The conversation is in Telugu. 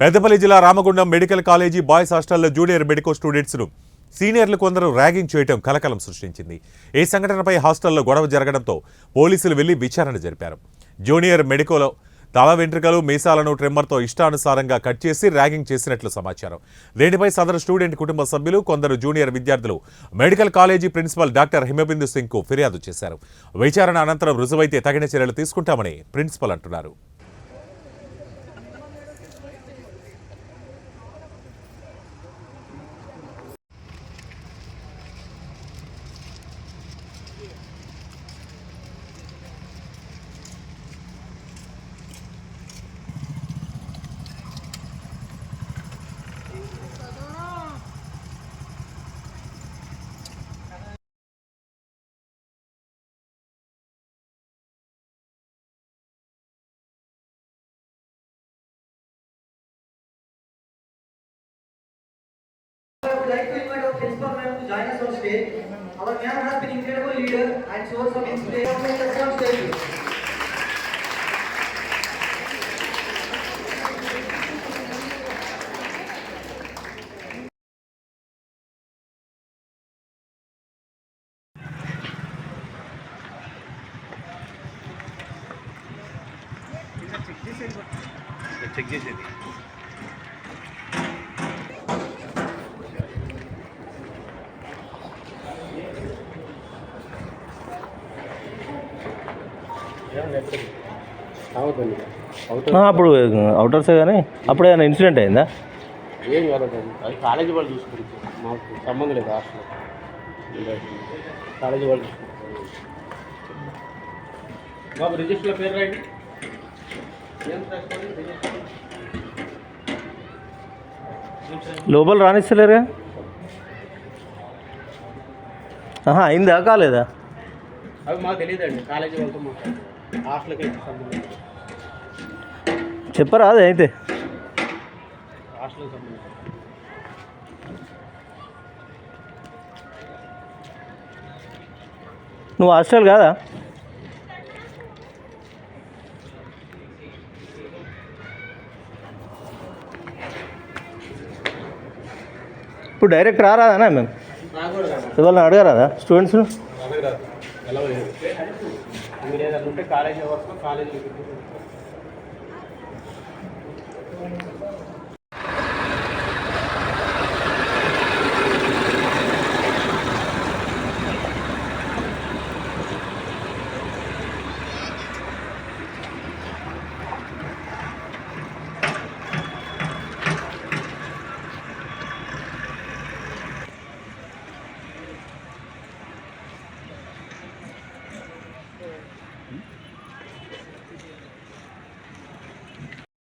పెద్దపల్లి జిల్లా రామగుండం మెడికల్ కాలేజీ బాయ్స్ హాస్టల్లో జూనియర్ మెడికో స్టూడెంట్స్ను సీనియర్లు కొందరు ర్యాగింగ్ చేయడం కలకలం సృష్టించింది. ఈ సంఘటనపై హాస్టల్లో గొడవ జరగడంతో పోలీసులు వెళ్లి విచారణ జరిపారు. జూనియర్ మెడికోలో తల వెంట్రుకలు మీసాలను ట్రిమ్మర్తో ఇష్టానుసారంగా కట్ చేసి ర్యాగింగ్ చేసినట్లు సమాచారం. దీనిపై సదరు స్టూడెంట్ కుటుంబ సభ్యులు కొందరు జూనియర్ విద్యార్థులు medical college principal doctor Himabindu సింగ్కు ఫిర్యాదు చేశారు. విచారణ అనంతరం రుజువైతే తగిన చర్యలు తీసుకుంటామని ప్రిన్సిపల్ అంటున్నారు. I would like to invite our principal ma'am to join us on stage. Our ma'am has been incredible leader and source of inspiration on stage. Check చేసేది అప్పుడు అవుటర్సే కానీ అప్పుడు ఏమైనా ఇన్సిడెంట్ అయిందా? ఏం కాలేదండి, అది కాలేజీ వాళ్ళు చూసుకుంటారు, మాకు సంబంధం లేదు. హాస్టల్ కాలేజీ వాళ్ళు చూసుకుంటారు. బాబు రిజిస్టర్లో పేరు రాయండి. లోపల రానిస్తలేరుగా. అయిందా కాలేదా? అవి మాకు తెలియదండి, కాలేజీ వాళ్ళతో మాట్లాడు. హాస్టల్కి అయితే సంబంధం చెప్పరా? అది అయితే హాస్టల్కి సంబంధం. నువ్వు హాస్టల్ కాదా? ఇప్పుడు డైరెక్ట్ రారాదనా మేము? ఇవాళ అడగరాదా స్టూడెంట్స్ను? అడగరాదు, ఎలా లేదు. మీరు ఏదైనా ఉంటే కాలేజీ వరకు కాలేజీ